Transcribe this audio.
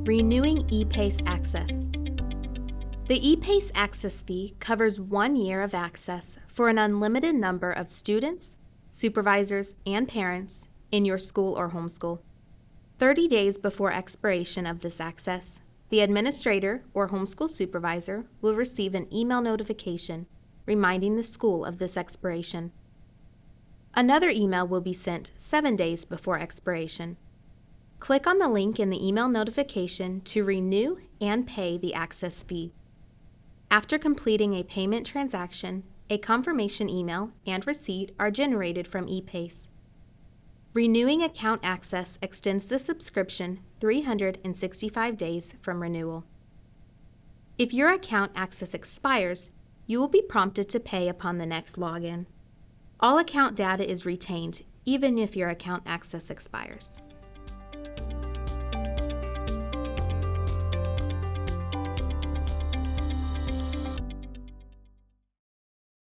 Renewing ePACE access. The ePACE access fee covers 1 year of access for an unlimited number of students, supervisors, and parents in your school or homeschool. 30 days before expiration of this access, the administrator or homeschool supervisor will receive an email notification reminding the school of this expiration. Another email will be sent 7 days before expiration. Click on the link in the email notification to renew and pay the access fee. After completing a payment transaction, a confirmation email and receipt are generated from ePACE. Renewing account access extends the subscription 365 days from renewal. If your account access expires, you will be prompted to pay upon the next login. All account data is retained, even if your account access expires.